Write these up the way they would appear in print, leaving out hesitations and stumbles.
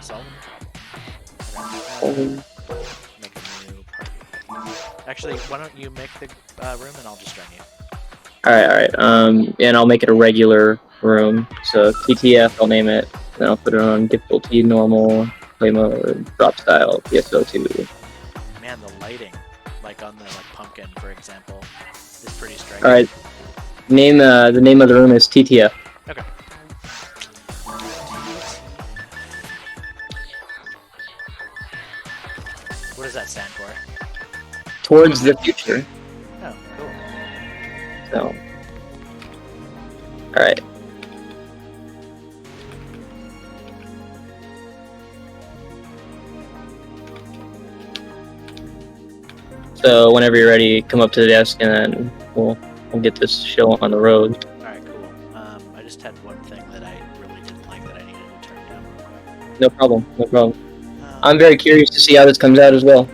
solving the problem. Make a new party. Actually, why don't you make the room and I'll just join you. Alright. And I'll make it a regular room. So TTF, I'll name it. Then I'll put it on difficulty, normal, play mode, drop style, PSO2. Man, the lighting, like on the pumpkin, for example, is pretty striking. Alright. The name of the room is TTF. Okay. What does that stand for? Towards the future. Oh, cool. So. Alright. So whenever you're ready, come up to the desk and then we'll get this show on the road. Alright, cool. I just had one thing that I really didn't like that I needed to turn down real quick. No problem. I'm very curious to see how this comes out as well.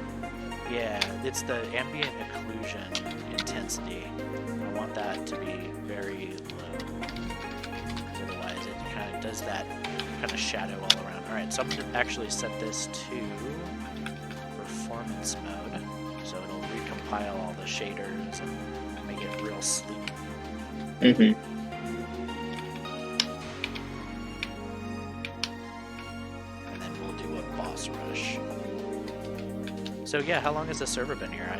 Yeah, it's the ambient occlusion intensity. I want that to be very low. Otherwise it kind of does that kind of shadow all around. Alright, so I'm going to actually set this to performance mode. So it'll recompile all the shaders and make it real sleek. Mm-hmm. And then we'll do a boss rush. So yeah, how long has the server been here? I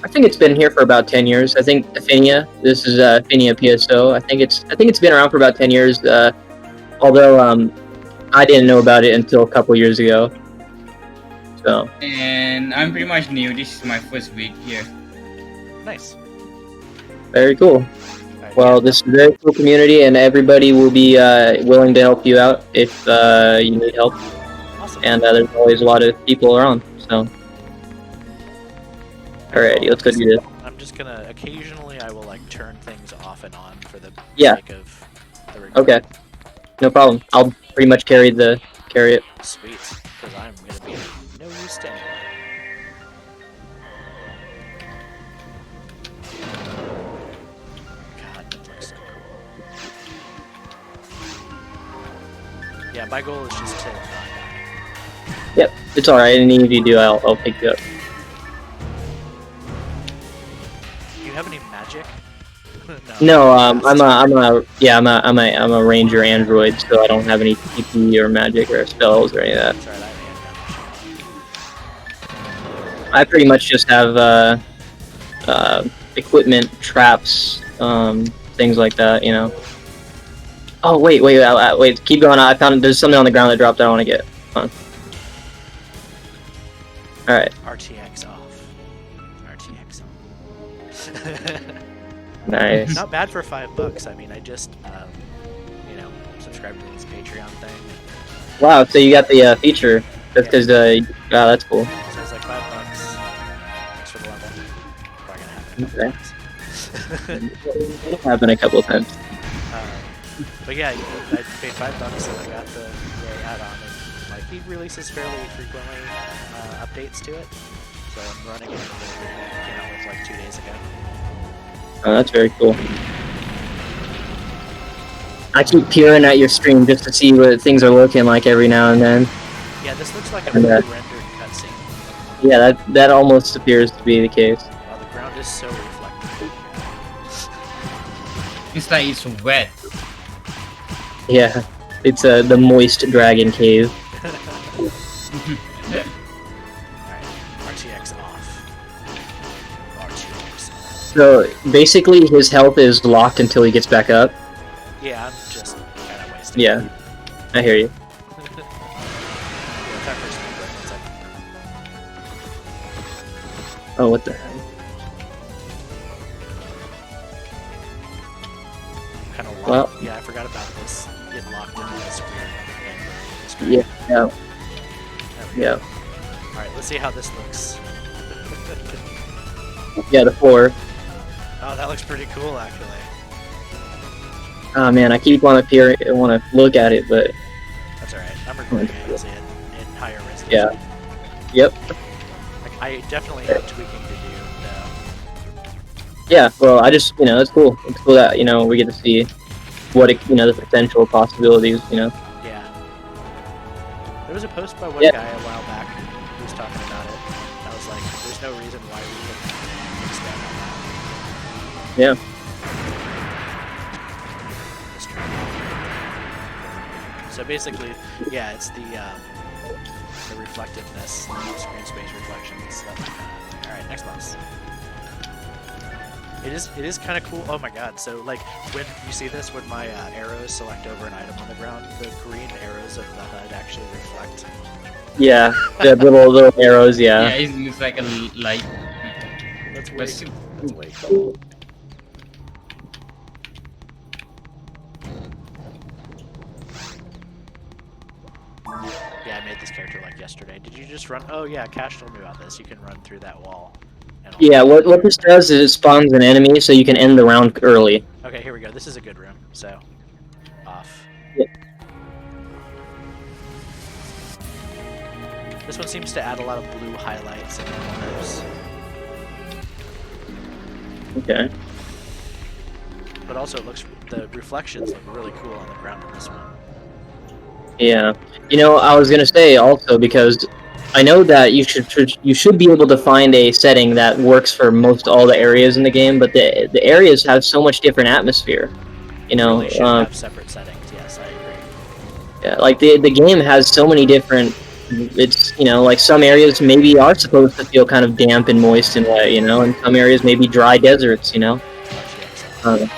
think it's been here for about 10 years. I think Ephinea. This is Ephinea PSO. I think it's been around for about 10 years. Although I didn't know about it until a couple years ago. So. And I'm pretty much new. This is my first week here. Nice. Very cool. Right, well, this is a very cool community, and everybody will be willing to help you out if you need help. Awesome. And there's always a lot of people around. So. Alrighty, let's go do this. I'm just gonna occasionally I will turn things off and on for the sake of the recording. Okay. No problem. I'll pretty much carry it. Sweet, because I'm gonna be no use to anyone. God, that looks so cool. Yeah, my goal is just to not die. Yep, it's alright. Any of you do, I'll pick you up. Do you have any magic? No, I'm a ranger android, so I don't have any TP or magic or spells or any of that. That's right, I have handgun. I pretty much just have equipment, traps, things like that, you know. Oh wait, keep going. I found there's something on the ground that dropped. I want to get. Come on. All right. RTX off. RTX on. Nice. Not bad for $5. I mean, I just, subscribed to this Patreon thing. Wow, so you got the feature. That's because wow, that's cool. So it's like $5. Thanks for the level. Probably gonna happen. Okay. It'll happen a couple of times. But yeah, I paid $5 and I got the add-on. And he releases fairly frequently updates to it. So I'm running it. It came out with 2 days ago. Oh, that's very cool. I keep peering at your stream just to see what things are looking like every now and then. Yeah, this looks like a pre-rendered cutscene. Yeah, that almost appears to be the case. Wow, the ground is so reflective. It's like it's wet. Yeah, it's the moist dragon cave. Alright, RTX off. RTX off. So basically, his health is locked until he gets back up. Yeah, I'm just kind of wasting. Yeah, I hear you. Time for speed break, 1 second. Oh, what the hell? Kind of locked. Well, yeah, I forgot about this. Getting locked into this weird thing. Yeah. Alright, let's see how this looks. Yeah, the floor. Oh, that looks pretty cool, actually. Oh man, I keep want to peer, I want to look at it, but That's alright. I'm recording it in higher resolution. yeah. Yep. I definitely have tweaking to do, though. Yeah. Well, I just it's cool. It's cool that we get to see what the potential possibilities. Yeah. There was a post by one Yeah. guy a while back who was talking about it. And I was like, there's no reason why we wouldn't expand on that. Yeah. That's true. So basically, yeah, it's the reflectiveness, screen space reflection and stuff like that. Alright, next boss. It is kind of cool. Oh my god, so like when you see this, when my arrows select over an item on the ground, the green arrows of the HUD actually reflect. Yeah, the little arrows, Yeah, yeah. it looks like a light. That's way But cool. That's way cool. Yeah, I made this character like yesterday. Did you just run? Oh yeah, Cash told me about this. You can run through that wall. And Yeah, what this does is it spawns an enemy so you can end the round early. Okay, here we go. This is a good room. So, off. Yep. This one seems to add a lot of blue highlights and corners. Okay. But also, the reflections look really cool on the ground in this one. Yeah. You know, I was gonna say also because I know that you should be able to find a setting that works for most all the areas in the game, but the areas have so much different atmosphere. You know, Really should have separate settings. Yes, I agree. yeah, like the game has so many different. It's, you know, like some areas maybe are supposed to feel kind of damp and moist and wet, you know, and some areas maybe dry deserts, you know. RTX.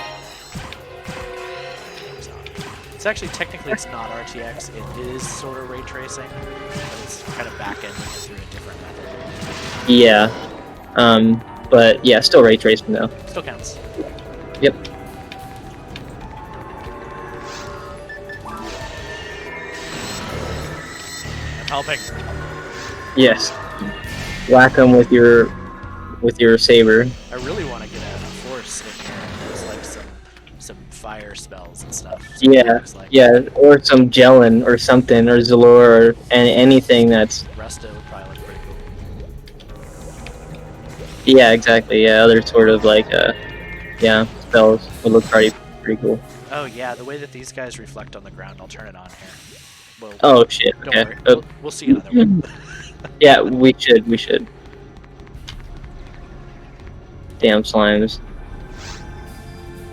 It's actually technically it's not RTX. It is sort of ray tracing, but it's kind of back-ended through a different method. Yeah. But yeah, still ray tracing though. Still counts. Yep. I'm helping. Yes. Whack them with your saber. I really want to get a force in here. There's like some fire spells and stuff. So Yeah. like Yeah, or some gelin or something, or Zalor, or anything that's. Resto would probably look pretty cool. Yeah, exactly. Yeah, other sort of like yeah, spells would look pretty cool. Oh yeah, the way that these guys reflect on the ground, I'll turn it on here. Well, Oh shit. don't Okay. worry. We'll see another one. Yeah, we should. Damn slimes.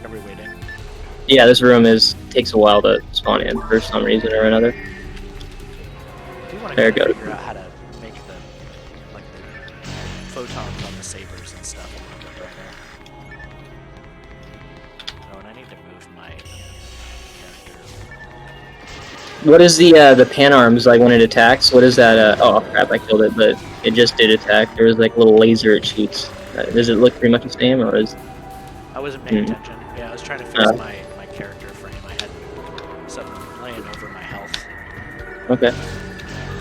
Are we waiting? Yeah, this room takes a while to spawn in for some reason or another. I do want There to it goes. figure out how to make the photons on the sabers and stuff a little bit better. Oh, and I need to move my character. What is the pan arms like when it attacks? What is that? Oh crap! I killed it, but it just did attack. There was like a little laser it shoots. Does it look pretty much the same, or is? I wasn't paying attention. Yeah, I was trying to fix my character frame. I had something laying over my health. Okay. I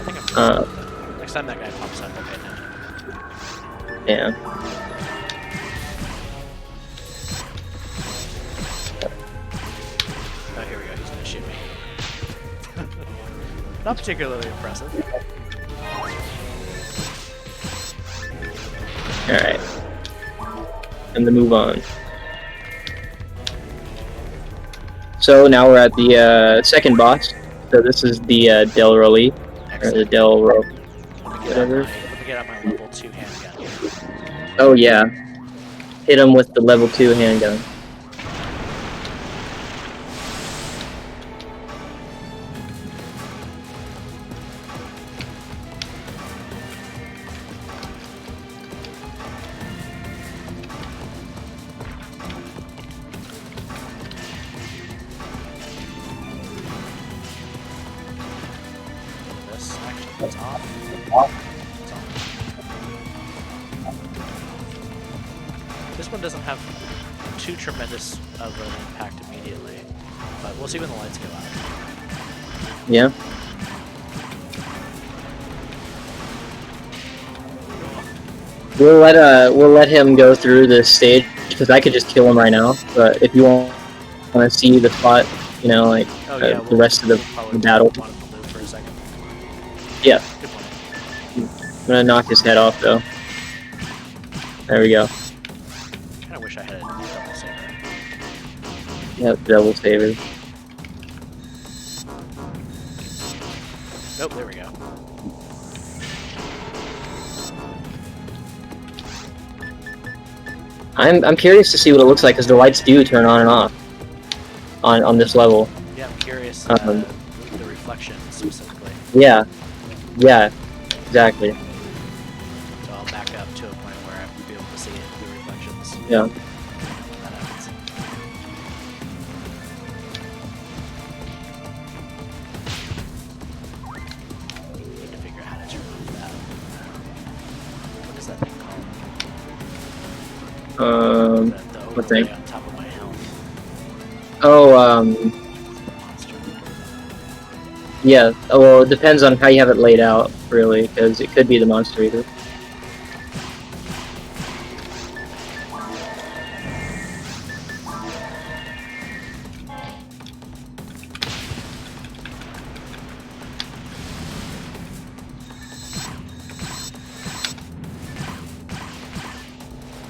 think I'm good. Next time that guy pops up, I'll pay attention. Yeah. Oh, here we go. He's gonna shoot me. Not particularly impressive. All right. And to move on. So now we're at the second boss. So this is the Del Roli, or the Excellent. Del Ro. Let me Whatever. get out my level 2 handgun here. Oh yeah. Hit him with the level 2 handgun. This actually is off. It's on. This one doesn't have too tremendous of an impact immediately, but we'll see when the lights go out. Yeah. We'll let him go through this stage because I could just kill him right now. But if you want to see the spot, you know, like Oh yeah, the rest of the battle. Want him to move for a second. Yeah. Good point. I'm gonna knock his head off though. There we go. Kind of wish I had a double saber. Yep, double saver. Nope, there we go. I'm curious to see what it looks like because the lights do turn on and off on this level. Yeah, I'm curious Um, the reflection specifically. Yeah, yeah, exactly. So I'll back up to a point where I will be able to see it, the reflections. Yeah. When that happens. Need to figure out how to turn off that. What is that thing called? The What overlay thing? on top of my helmet. Oh, Monster. yeah. Oh, well, it depends on how you have it laid out, really, because it could be the monster eater.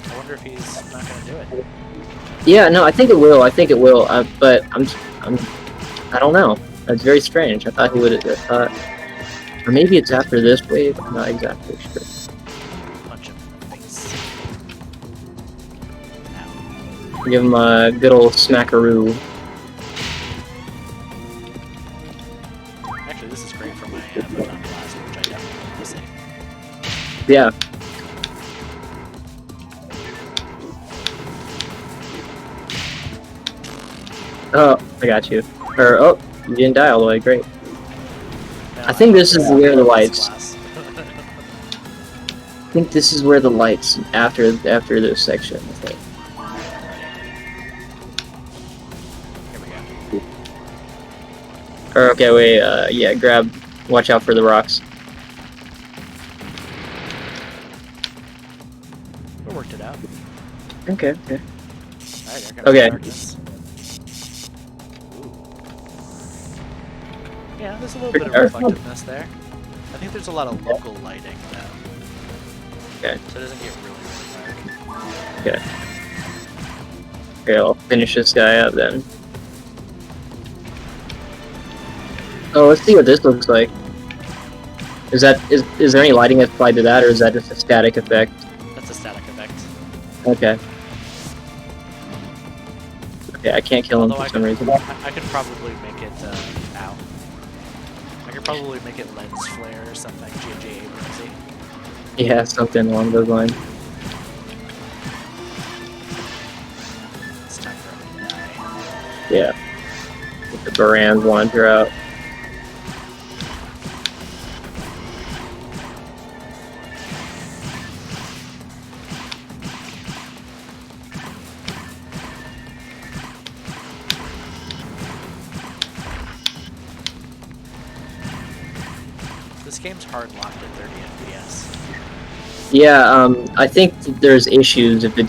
I wonder if he's not going to do it. Yeah, no, I think it will. I think it will. But I don't know. That's very strange. I thought he would have. Or maybe it's after this wave. I'm not exactly sure. Punch him in the face. Ow. Give him a good old smackaroo. Actually, this is great for my photon blast, which I definitely want to see. Yeah. Oh, I got you. Or, oh, you didn't die all the way. Great. No, I think this is where the this lights. class. I think this is where the lights after this section. I think. Here we go. Or okay, wait. Yeah, grab. Watch out for the rocks. We worked it out. Okay. Okay. Alright, there comes Okay. the darkness. Ooh. Yeah, there's a little bit of reflectiveness there. I think there's a lot of local lighting though. Okay. So it doesn't get really, really dark. Okay. Okay, I'll finish this guy up then. Oh, let's see what this looks like. Is there any lighting applied to that, or is that just a static effect? That's a static effect. Okay. Okay, I can't kill him Although for some reason. I could probably make it, ow. I could probably make it lens flare or something, J.J. Abramsy. Yeah, something along those lines. It's time for him to die. Yeah. If the Barans wander out. This game's hard locked at 30 FPS. Yeah, I think that there's issues if you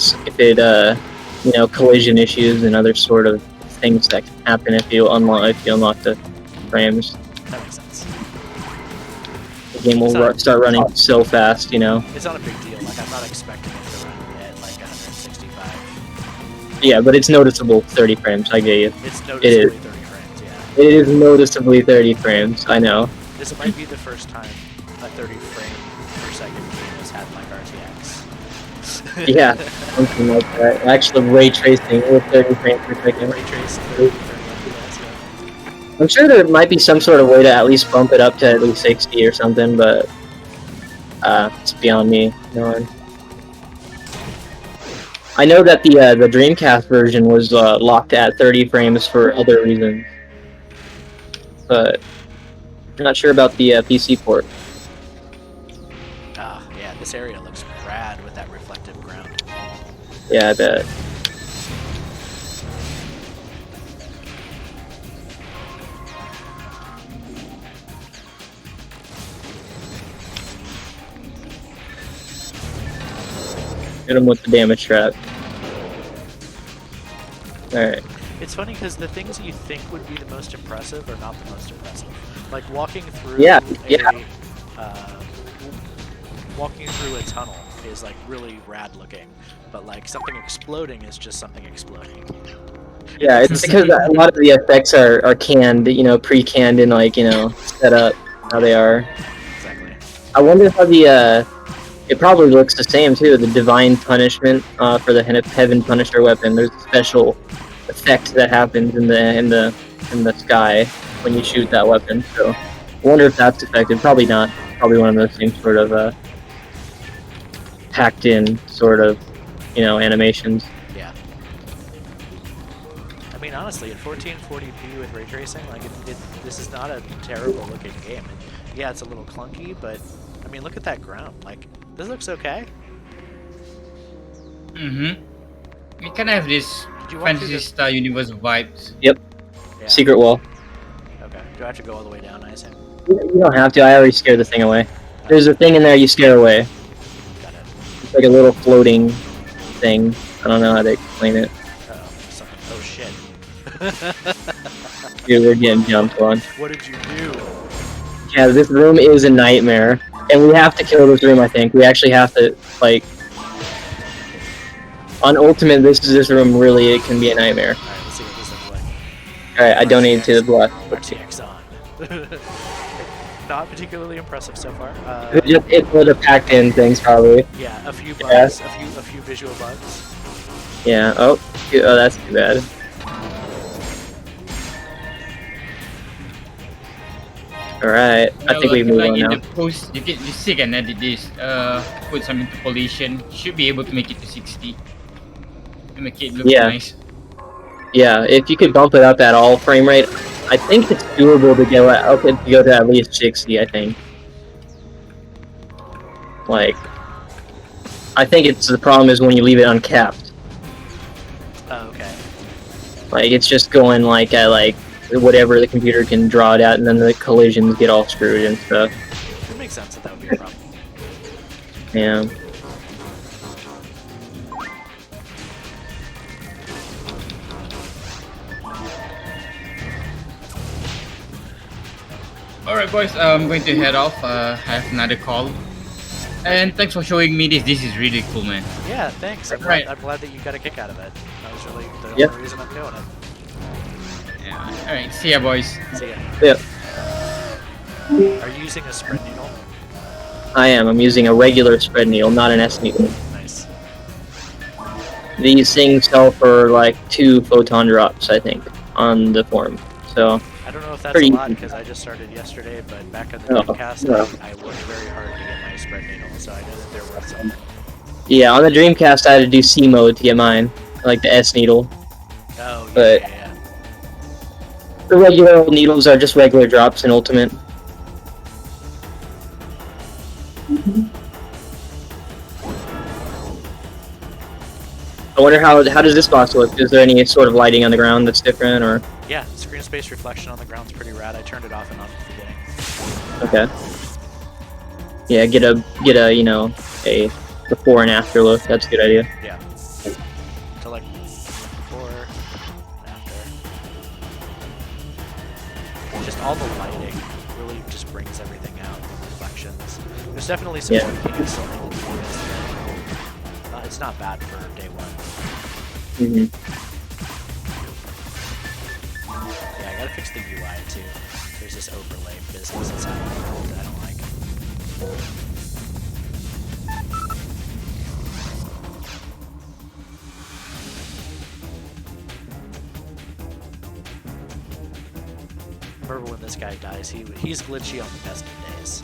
know, collision issues and other sort of things that can happen if you unlock the frames. That makes sense. The game will start running so fast, you know. It's not a big deal. Like, I'm not expecting it to run at like 165. Yeah, but it's noticeable 30 frames. I get you. It's noticeably 30 frames, yeah. It is noticeably 30 frames. I know. This might be the first time a 30 frame per second game has had like RTX. Yeah, something like that. Actually, ray tracing with 30 frames per second. Ray trace 30 FPS, yeah. I'm sure there might be some sort of way to at least bump it up to at least 60 or something, but it's beyond me. No. I know that the Dreamcast version was locked at 30 frames for other reasons, but I'm not sure about the PC port. Ah, yeah, this area looks rad with that reflective ground. Yeah, I bet. Hit him with the damage trap. Alright. It's funny because the things you think would be the most impressive are not the most impressive. Like walking through walking through a tunnel is like really rad looking, but like something exploding is just something exploding. Yeah, it's because a lot of the effects are canned, you know, pre-canned and like, you know, set up. how they are. Exactly. I wonder how the it probably looks the same too. The divine punishment for the heaven punisher weapon. There's a special effect that happens in the sky when you shoot that weapon. So I wonder if that's effective. Probably not. Probably one of those same sort of packed in sort of animations. Yeah. I mean, honestly, at 1440p with ray tracing, like this is not a terrible looking game. Yeah, it's a little clunky, but I mean, look at that ground. Like, this looks okay. Mm-hmm. We kind of have this Did you walk through fantasy style universe vibes. Yep. Yeah. Secret wall. Okay. Do I have to go all the way down, I assume? You don't have to. I already scared the thing away. There's a thing in there you scare away. Got it. It's like a little floating thing. I don't know how to explain it. Uh-oh. Something. Oh, shit. Dude, we're getting jumped on. What did you do? Yeah, this room is a nightmare. And we have to kill this room, I think. We actually have to, like... On Ultimate, this room really, it can be a nightmare. Alright, let's see what this looks like. Alright, I donated to the blood. RTX on. Not particularly impressive so far. It's for the packed-in things, probably. Yeah, a few bugs, a few visual bugs. Yeah, oh, that's too bad. Alright, I think we move on in now. the post, you see can edit this. Put some interpolation. Should be able to make it to 60. To make it look Yeah. nice. Yeah, if you could bump it up at all frame rate, I think it's doable to go to at least 60, I think. Like, I think the problem is when you leave it uncapped. Oh, okay. Like, it's just going like at like whatever the computer can draw it at, and then the collisions get all screwed and stuff. It makes sense that would be a problem. Yeah. Alright, boys. I'm going to head off. I have another call. And thanks for showing me this. This is really cool, man. Yeah, thanks. I'm glad that you got a kick out of it. That was really the Yep. only reason I'm doing it. Yeah. Alright, see ya, boys. See ya. Yep. Are you using a spread needle? I am. I'm using a regular spread needle, not an S needle. Nice. These things sell for like 2 photon drops, I think, on the forum. So I don't know if that's pretty a lot easy. because I just started yesterday, but back on the No, Dreamcast, no. I worked very hard to get my spread needle, so I know that they're worth something. yeah, on the Dreamcast I had to do C mode to get mine, like the S needle. Oh, yeah, But- yeah, yeah. The regular needles are just regular drops in Ultimate. I wonder how does this boss look? Is there any sort of lighting on the ground that's different, or Yeah, screen space reflection on the ground's pretty rad. I turned it off and on at the beginning. okay? Yeah, get a a before and after look. That's a good idea. Yeah. To like before and after. Just all the lighting really just brings everything out. Reflections. There's definitely some Yeah. tweaking and still needed to do this. It's not bad for day one. hmm Yeah, I gotta fix the UI too. There's this overlay business that's happening that I don't like. Remember when this guy dies, he's glitchy on the best of days.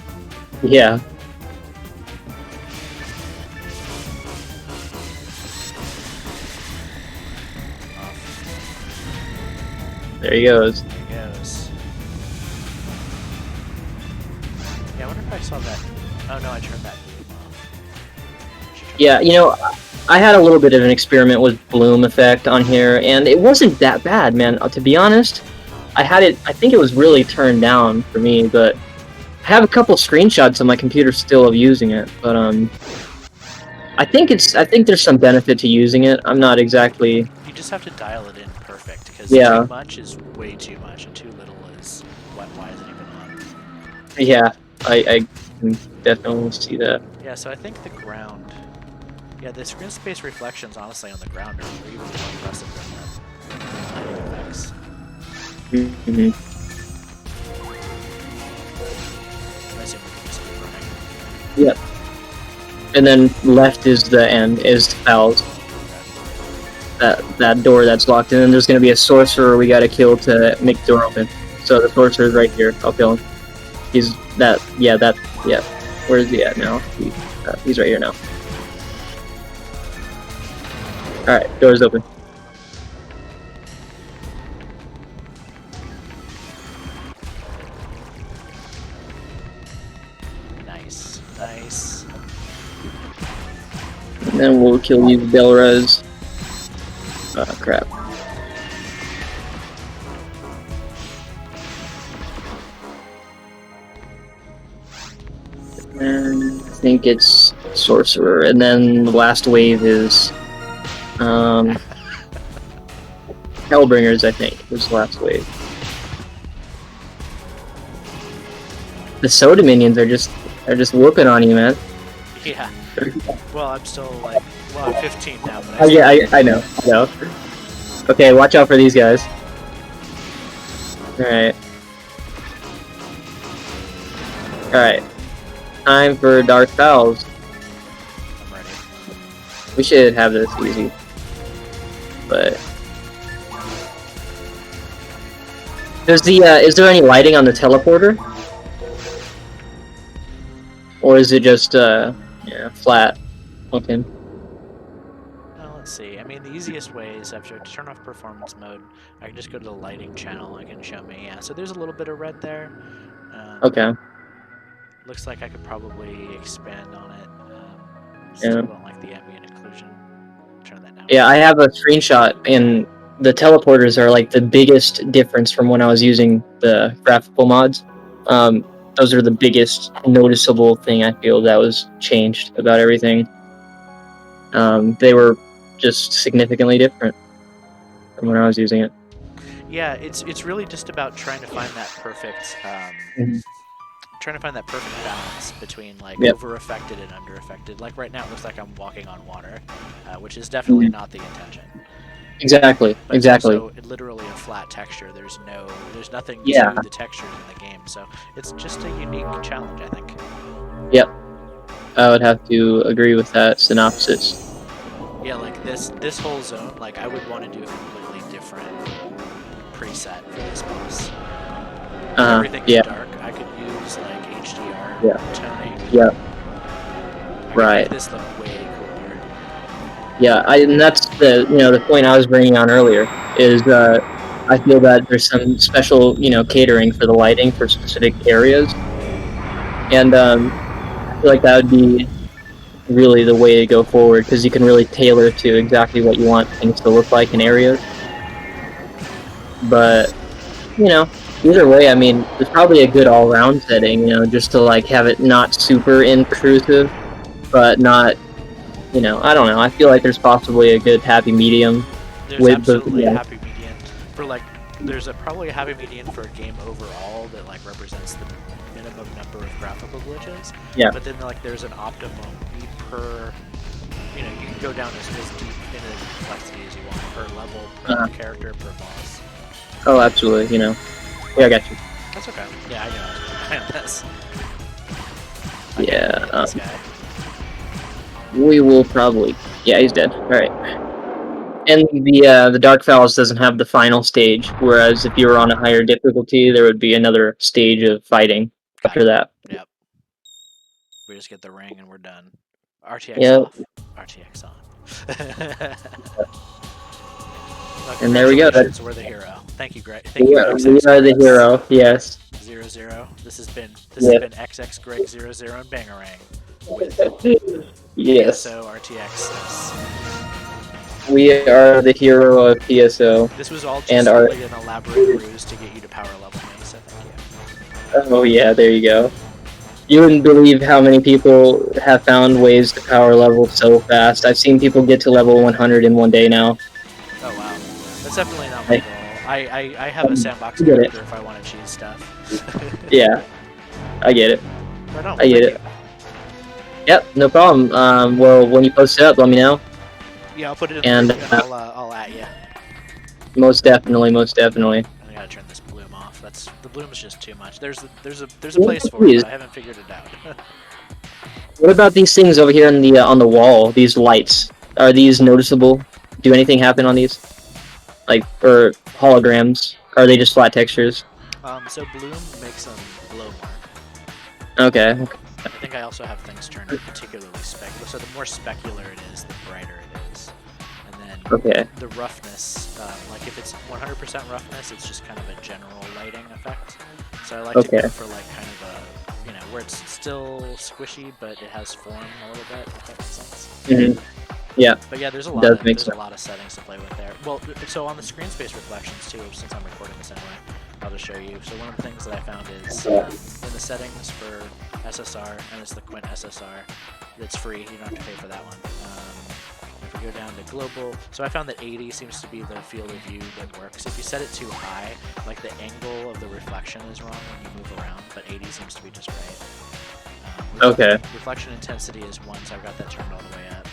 Yeah. Off. There he goes. There he goes. Yeah, I wonder if I saw that. Oh no, I turned that bloom off. Yeah, I had a little bit of an experiment with bloom effect on here, and it wasn't that bad, man. To be honest, I think it was really turned down for me, but I have a couple screenshots on my computer still of using it, but I think there's some benefit to using it. I'm not exactly. You just have to dial it in perfect, because Yeah. too much is way too much, and too little is why is it even on? Yeah, I can definitely see that. Yeah, so I think the ground. Yeah, the screen space reflections, honestly, on the ground are even more impressive than the lighting effects. hmm I assume we can just keep running. Yep. And then left is the end, is Val's. That door that's locked, and then there's gonna be a sorcerer we gotta kill to make the door open. So the sorcerer's right here. I'll kill him. He's that. Yeah. Where is he at now? He's right here now. All right, door's open. Nice. And then we'll kill these Belras. Oh crap. And I think it's sorcerer, and then the last wave is Hellbringers. I think was the last wave. The soda minions are just whooping on you, man. Yeah. Well, I'm still like, I'm 15 now. But Oh yeah, I know. Okay, watch out for these guys. Alright. Time for Dark Fowls. I'm ready. We should have this easy. But is there any lighting on the teleporter? Or is it just flat looking? Well, let's see. I mean, the easiest way is after to turn off performance mode, I can just go to the lighting channel. It can show me. Yeah, so there's a little bit of red there. Okay. Looks like I could probably expand on it. Yeah. Still don't like the ambient occlusion. Turn that down. Yeah, I have a screenshot, and the teleporters are like the biggest difference from when I was using the graphical mods. Those are the biggest noticeable thing I feel that was changed about everything. They were just significantly different from when I was using it. Yeah, it's really just about trying to find that perfect balance between like over affected and under affected. Like right now, it looks like I'm walking on water, which is definitely not the intention. Exactly. But exactly. So literally a flat texture. There's nothing to the textures in the game. So it's just a unique challenge, I think. Yep. I would have to agree with that synopsis. Yeah, like this whole zone, like I would want to do a completely different preset for this boss. Everything's dark. I could use like HDR toning. Yep. I Right. Make this look way cooler. Yeah, and that's the point I was bringing on earlier is I feel that there's some special catering for the lighting for specific areas, and I feel like that would be really the way to go forward because you can really tailor to exactly what you want things to look like in areas. But either way, I mean, it's probably a good all-round setting, just to like have it not super intrusive, but not. I don't know. I feel like there's possibly a good happy medium. There's absolutely a happy median for like. There's probably a happy median for a game overall that like represents the minimum number of graphical glitches. Yeah. But then like there's an optimum per. You can go down as deep into the complexity as you want per level, per character, per boss. Oh, absolutely. Yeah, I got you. That's okay. Yeah, I know this. Yeah. This guy. We will probably. Yeah, he's dead. All right. And the Dark Phallus doesn't have the final stage, whereas if you were on a higher difficulty, there would be another stage of fighting after that. Yep. We just get the ring and we're done. RTX off. RTX on. And there we go. We're the hero. Thank you, Greg. Thank you, we are the hero. Yes. 00. This has been XX Greg 00 and Bangarang with yes. PSO RTX. We are the hero of PSO. This was all just really an elaborate ruse to get you to power level me, so thank you. Oh yeah, there you go. You wouldn't believe how many people have found ways to power level so fast. I've seen people get to level 100 in one day now. Oh wow. That's definitely not my goal. I have a sandbox character if I want to cheese stuff. Yeah. I get it. I get it. Yep, no problem. Well, when you post it up, let me know. Yeah, I'll put it in the group and I'll at you. Most definitely. I gotta turn this bloom off. That's the bloom is just too much. There's a What place about for it, these? but I haven't figured it out. What about these things over here on the wall? These lights, are these noticeable? Do anything happen on these? Like, or holograms? Are they just flat textures? So bloom makes them glow more. Okay. I think I also have things turned particularly specular. So the more specular it is, the brighter it is. And then Okay. the roughness, like if it's 100% roughness, it's just kind of a general lighting effect. So I like to Okay. go for like kind of a, where it's still squishy, but it has form a little bit, if that makes sense. Mhm. Yeah. But yeah, there's a Does lot make of sense. settings to play with there. Well, so on the screen space reflections too, since I'm recording this anyway, I'll just show you. So one of the things that I found is in the settings for SSR, and it's the Quint SSR, it's free. You don't have to pay for that one. If we go down to global, so I found that 80 seems to be the field of view that works. If you set it too high, like the angle of the reflection is wrong when you move around, but 80 seems to be just right. Okay. Reflection intensity is 1, so I've got that turned all the way up.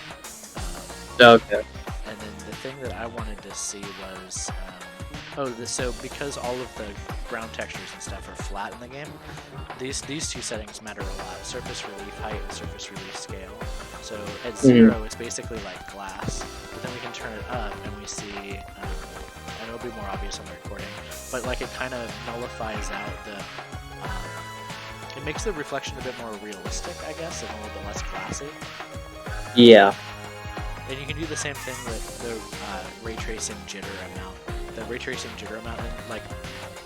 Okay. And then the thing that I wanted to see was, so because all of the ground textures and stuff are flat in the game, these two settings matter a lot: surface relief height and surface relief scale. So at 0, it's basically like glass, but then we can turn it up and we see, and it'll be more obvious on the recording, but like it kind of nullifies out the, it makes the reflection a bit more realistic, I guess, and a little bit less glassy. Yeah. And you can do the same thing with the ray tracing jitter amount. The ray tracing jitter amount, and like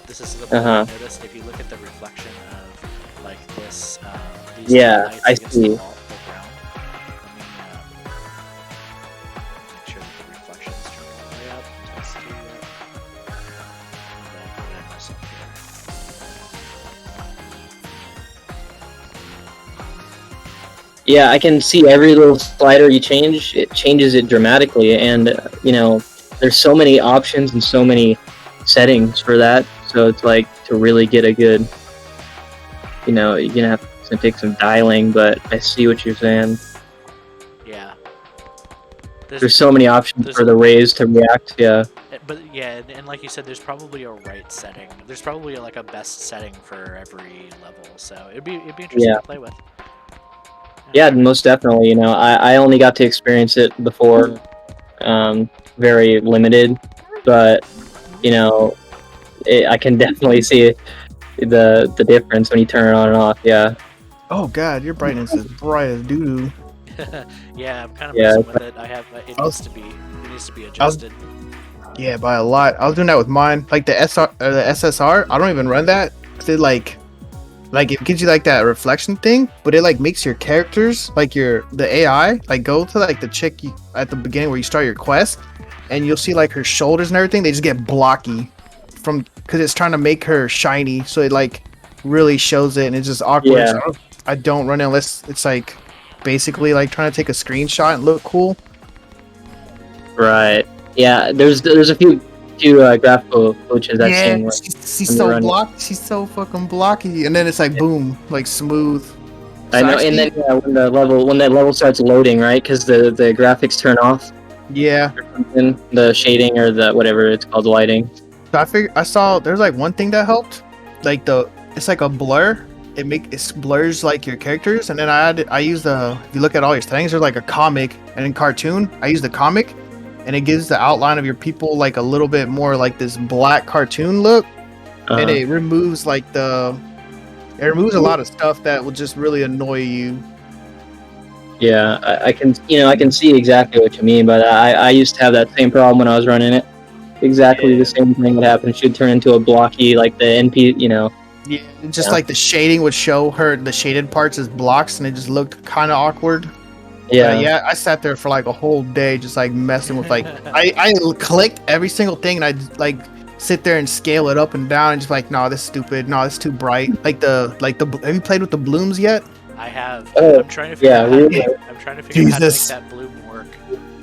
this is the point I noticed. If you look at the reflection of like this, these Yeah, lights I against see. the wall, the ground. Let me make sure that the reflections turn all the way up. Test to and then put it in myself here. Yeah, I can see every little slider you change, it changes it dramatically, and there's so many options and so many settings for that, so it's like to really get a good, you're gonna have to take some dialing, but I see what you're saying. Yeah. There's so many options there's for a- the rays to react, yeah. But yeah, and like you said, there's probably a right setting. There's probably like a best setting for every level, so it'd be interesting Yeah. to play with. Yeah, most definitely, I only got to experience it before, very limited, but, I can definitely see the difference when you turn it on and off, yeah. Oh god, your brightness is bright as doo-doo. Yeah, I'm kind of Yeah. messing with it. I have it needs to be adjusted. Yeah, by a lot. I was doing that with mine. Like the SSR, I don't even run that. 'Cause it like it gives you like that reflection thing, but it like makes your characters, like the AI, like go to like the chick at the beginning where you start your quest, and you'll see like her shoulders and everything, they just get blocky because it's trying to make her shiny, so it like really shows it, and it's just awkward. Yeah. So I don't run it unless it's like basically like trying to take a screenshot and look cool. Right. Yeah, there's a few graphical glitches I've Yeah, seen. she's when so you're running. blocky. She's so fucking blocky, and then it's like boom, like smooth. I So know, actually- and then when that level starts loading, right? Because the graphics turn off, yeah. or something, the shading or the whatever it's called, lighting. So I saw there's like one thing that helped, like it's like a blur. It blurs like your characters, and then I use if you look at all your settings, there's like a comic, and in cartoon I use the comic, and it gives the outline of your people like a little bit more like this black cartoon look, and it removes a lot of stuff that will just really annoy you. Yeah, I can see exactly what you mean, but I used to have that same problem when I was running it. Exactly the same thing would happen. It should turn into a blocky, like the NP, Yeah, just like the shading would show the shaded parts as blocks, and it just looked kind of awkward. Yeah. Yeah, I sat there for like a whole day just like messing with like I clicked every single thing, and I'd like sit there and scale it up and down and just like, no, this is stupid, no, this is too bright. Like the have you played with the blooms yet? I have. Oh, I'm trying to figure out really? I'm trying to figure out how to make Jesus. that bloom work.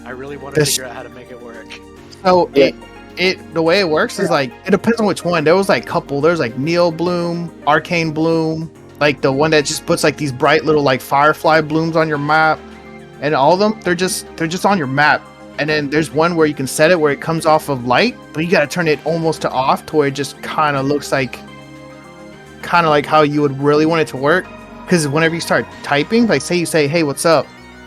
I really want to figure out how to make it work. So Yeah. it the way it works is like it depends on which one. There was like Neo Bloom, Arcane Bloom, like the one that just puts like these bright little like firefly blooms on your map, and all of them they're just on your map. And then there's one where you can set it where it comes off of light, but you got to turn it almost to off to where it just kind of looks like kind of like how you would really want it to work. Because whenever you start typing, like say you say, "Hey, what's up?"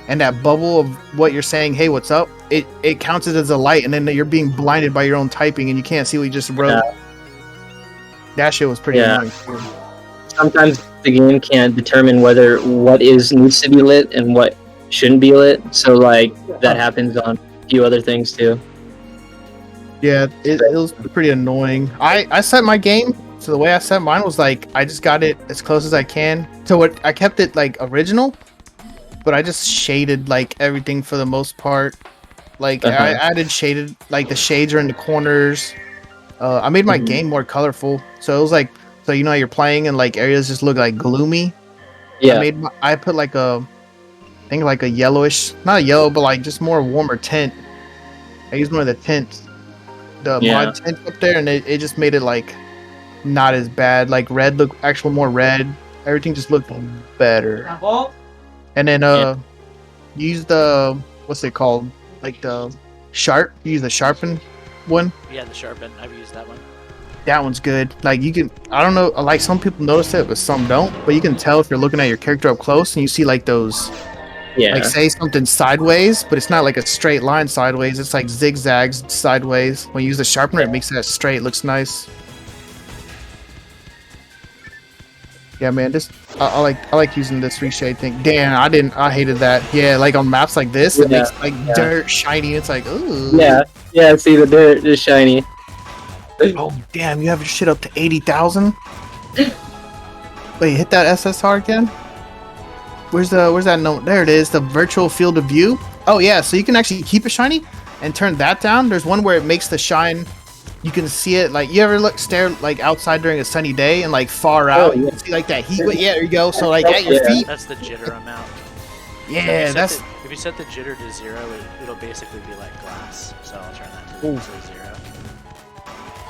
and that bubble of what you're saying, "Hey, what's up?" it counts it as a light, and then you're being blinded by your own typing, and you can't see what you just wrote. Yeah. That shit was pretty Yeah. annoying. Too. Sometimes the game can't determine whether what needs to be lit and what shouldn't be lit. So like that happens on a few other things too. Yeah, it was pretty annoying. I set my game, so the way I set mine was like I just got it as close as I can to what I kept it like original, but I just shaded like everything for the most part. Like I added shaded, like the shades are in the corners. I made my game more colorful, so it was like, so you know how you're playing and like areas just look like gloomy. Yeah. I put like I think like a yellowish, not a yellow, but like just more warmer tint. I used one of the tints, the mod tint up there, and it just made it like not as bad. Like red look actual more red. Everything just looked better. And then use the, what's it called? Like the sharp. Use the sharpen one. Yeah, the sharpen. I've used that one. That one's good. Like you can, I don't know, like some people notice it, but some don't. But you can tell if you're looking at your character up close and you see like those, like say something sideways, but it's not like a straight line sideways. It's like zigzags sideways. When you use the sharpener, it makes that straight. Looks nice. Yeah, man. This I like using this reshade thing. Damn, I hated that. Yeah, like on maps like this, it makes like dirt shiny. It's like, ooh. Yeah. See, the dirt is shiny. Oh damn, you have your shit up to 80,000. Wait, hit that SSR again. Where's that note? There it is. The virtual field of view. Oh yeah, so you can actually keep it shiny and turn that down. There's one where it makes the shine. You can see it, like, you ever stare like outside during a sunny day and like far out, you can see like that heat. Yeah, there you go. So like at your feet. That's the jitter amount. Yeah, if you set the jitter to 0, it'll basically be like glass. So I'll turn that to 0.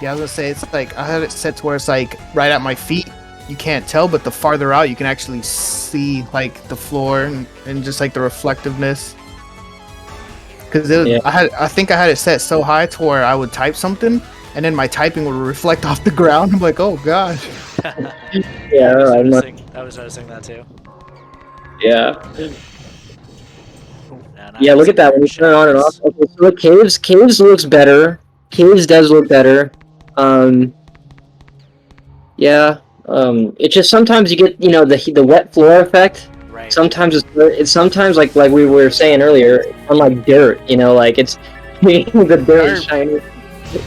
Yeah, I was gonna say it's like I had it set to where it's like right at my feet. You can't tell, but the farther out you can actually see like the floor and just like the reflectiveness. Because I think I had it set so high to where I would type something and then my typing would reflect off the ground. I'm like, oh gosh. I was noticing that too. Yeah. Yeah, look at that when you turn it on and off. Okay, so look, caves looks better. Caves does look better. It's just sometimes you get, the wet floor effect. Right. Sometimes it's sometimes like we were saying earlier, unlike dirt, like it's the dirt is shiny.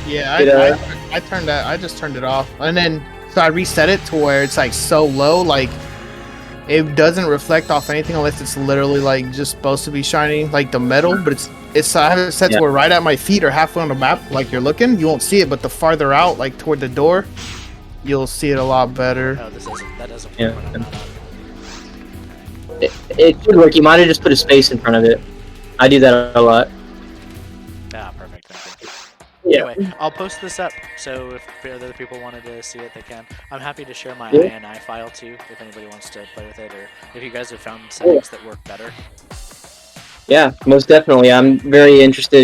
Yeah, I just turned it off, and then so I reset it to where it's like so low, like it doesn't reflect off anything unless it's literally like just supposed to be shiny, like the metal. But it's I have it set to where right at my feet or halfway on the map, like you're looking, you won't see it, but the farther out, like toward the door, you'll see it a lot better. Oh, that doesn't work when I'm not on. It should work. You might have just put a space in front of it. I do that a lot. Ah, perfect. Thank you. Yeah. Anyway, I'll post this up, so if other people wanted to see it, they can. I'm happy to share my INI file too, if anybody wants to play with it, or if you guys have found settings that work better. Yeah, most definitely. I'm very interested